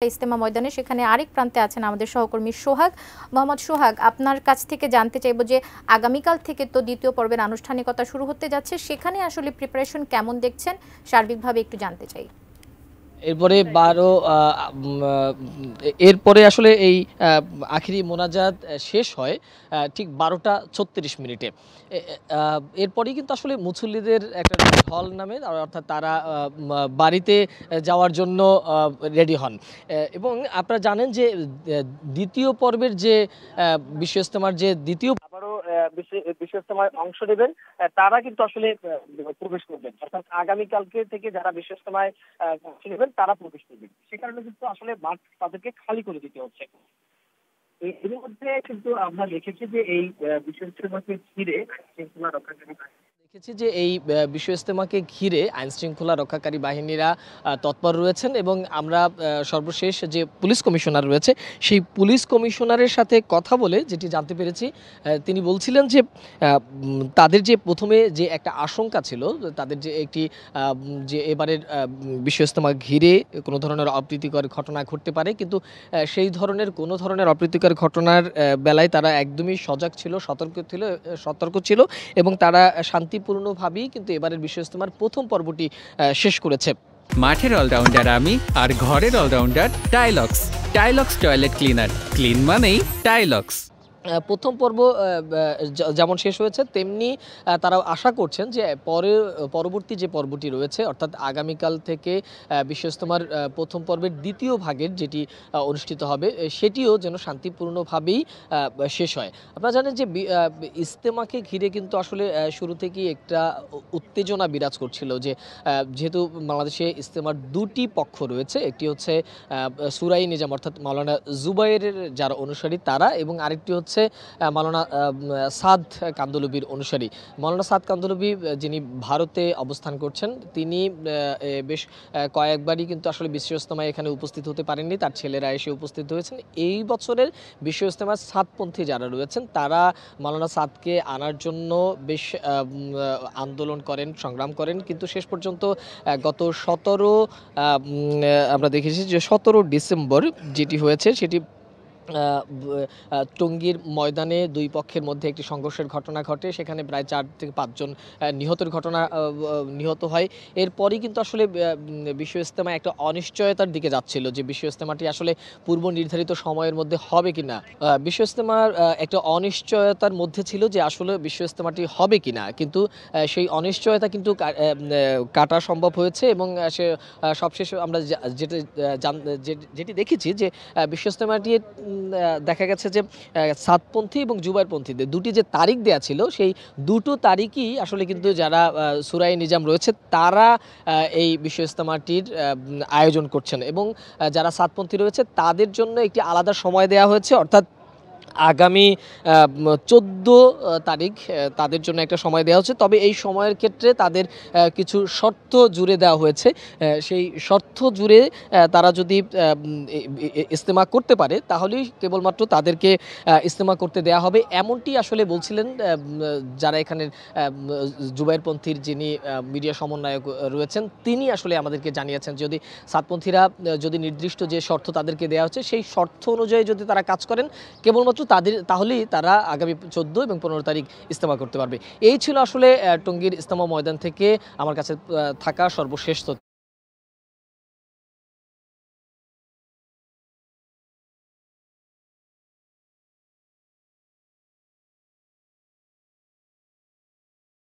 ইজতেমা ময়দানে, সেখানে আরেক প্রান্তে আছেন আমাদের সহকর্মী সোহাগ। মোহাম্মদ সোহাগ, আপনার কাছ থেকে জানতে চাইব যে আগামীকাল থেকে তো দ্বিতীয় পর্বের আনুষ্ঠানিকতা শুরু হতে যাচ্ছে, সেখানে আসলে প্রিপারেশন কেমন দেখছেন সার্বিকভাবে একটু জানতে চাই। এরপরে 12 এরপরে আসলে এই আখিরি মোনাজাত শেষ হয় ঠিক 12টা 36 মিনিটে। এরপরেই কিন্তু আসলে মুসল্লিদের একটা ঢল নামে, অর্থাৎ তারা বাড়িতে যাওয়ার জন্য রেডি হন। এবং আপনারা জানেন যে দ্বিতীয় পর্বের যে বিশ্ব ইজতেমার যে দ্বিতীয় আবারও বিশ্ব ইজতেমায় অংশ নেবেন, তারা কিন্তু আসলে প্রবেশ করবেন, অর্থাৎ আগামীকালকে থেকে যারা বিশ্ব ইজতেমায় অংশ নেবেন তারা প্রবেশ করবেন। সে কারণে কিন্তু আসলে মাঠ তাদেরকে খালি করে দিতে হচ্ছে। এর মধ্যে কিন্তু আমরা দেখেছি যে এই বিশ্ব ইজতেমাকে ঘিরে শৃঙ্খলা রক্ষাকারী দেখেছি যে এই বিশ্ব ইজতেমাকে ঘিরে আইন শৃঙ্খলা রক্ষাকারী বাহিনীরা তৎপর রয়েছেন, এবং আমরা সর্বশেষ যে পুলিশ কমিশনার রয়েছে সেই পুলিশ কমিশনারের সাথে কথা বলে যেটি জানতে পেরেছি, তিনি বলছিলেন যে তাদের যে প্রথমে যে একটা আশঙ্কা ছিল, তাদের যে একটি যে এবারের বিশ্ব ইজতেমা ঘিরে কোনো ধরনের অপ্রীতিকর ঘটনা ঘটতে পারে, কিন্তু সেই ধরনের কোনো ধরনের অপ্রীতিকর ঘটনার বেলায় তারা একদমই সজাগ ছিল, সতর্ক ছিল, এবং তারা শান্তিপূর্ণভাবেই কিন্তু এবারের বিশ্ব ইজতেমার প্রথম পর্বটি শেষ করেছে। মাঠের অলরাউন্ডার আমি, আর ঘরের allrounder Tilex. Tilex toilet cleaner, clean মানেই টাইলক্স। প্রথম পর্ব যেমন শেষ হয়েছে, তেমনি তারা আশা করছেন যে পরবর্তী যে পর্বটি রয়েছে, অর্থাৎ আগামীকাল থেকে বিশ্ব ইজতেমার প্রথম পর্বের দ্বিতীয় ভাগের যেটি অনুষ্ঠিত হবে, সেটিও যেন শান্তিপূর্ণভাবেই শেষ হয়। আপনারা জানেন যে ইজতেমাকে ঘিরে কিন্তু আসলে শুরু থেকেই একটা উত্তেজনা বিরাজ করছিল, যে যেহেতু বাংলাদেশে ইজতেমার দুটি পক্ষ রয়েছে, একটি হচ্ছে সুরাই নিজাম অর্থাৎ মাওলানা জুবাইরের যারা অনুসারী তারা, এবং আরেকটি হচ্ছে মাওলানা সাদ কান্দলবির অনুসারী। মাওলানা সাদ কান্দলবি যিনি ভারতে অবস্থান করছেন, তিনি বেশ কয়েকবারই কিন্তু আসলে বিশ্ব ইজতেমায় এখানে উপস্থিত হতে পারেননি, তার ছেলেরা এসে উপস্থিত হয়েছেন। এই বছরের বিশ্ব ইজতেমার সাদপন্থী যারা রয়েছেন তারা মাওলানা সাদকে আনার জন্য বেশ আন্দোলন করেন, সংগ্রাম করেন, কিন্তু শেষ পর্যন্ত গত 17 আমরা দেখেছি যে 17 ডিসেম্বর যেটি হয়েছে সেটি টঙ্গীর ময়দানে দুই পক্ষের মধ্যে একটি সংঘর্ষের ঘটনা ঘটে, সেখানে প্রায় 4 থেকে 5 জন নিহত হয়। এরপরই কিন্তু আসলে বিশ্ব ইজতেমা একটা অনিশ্চয়তার দিকে যাচ্ছিল, যে বিশ্ব ইজতেমাটি আসলে পূর্ব নির্ধারিত সময়ের মধ্যে হবে কিনা। বিশ্ব ইজতেমার একটা অনিশ্চয়তার মধ্যে ছিল যে আসলে বিশ্ব ইজতেমাটি হবে কিনা, কিন্তু সেই অনিশ্চয়তা কিন্তু কাটা সম্ভব হয়েছে, এবং সে সবশেষে আমরা যেটি দেখেছি যে বিশ্ব ইজতেমাটি দেখা গেছে যে সাদপন্থী এবং জুবাইরপন্থীদের দুটি যে তারিখ দেয়া ছিল, সেই দুটো তারিখই আসলে কিন্তু যারা সুরাই নিজাম রয়েছে তারা এই বিশ্ব ইজতেমাটির আয়োজন করছেন, এবং যারা সাদপন্থী রয়েছে তাদের জন্য একটি আলাদা সময় দেয়া হয়েছে, অর্থাৎ আগামী 14 তারিখ তাদের জন্য একটা সময় দেওয়া হচ্ছে। তবে এই সময়ের ক্ষেত্রে তাদের কিছু শর্ত জুড়ে দেওয়া হয়েছে। সেই শর্ত জুড়ে তারা যদি ইজতেমা করতে পারে তাহলেই কেবলমাত্র তাদেরকে ইজতেমা করতে দেওয়া হবে, এমনটি আসলে বলছিলেন যারা এখানের জুবাইরপন্থীর যিনি মিডিয়া সমন্বয়ক রয়েছেন, তিনি আসলে আমাদেরকে জানিয়েছেন যদি সাদপন্থীরা যদি নির্দিষ্ট যে শর্ত তাদেরকে দেওয়া হচ্ছে সেই শর্ত অনুযায়ী যদি তারা কাজ করেন, কেবলমাত্র তাহলেই তারা আগামী 14 এবং 15 তারিখ ইজতেমা করতে পারবে। এই ছিল আসলে টঙ্গীর ইজতেমা ময়দান থেকে আমার কাছে থাকা সর্বশেষ তথ্য।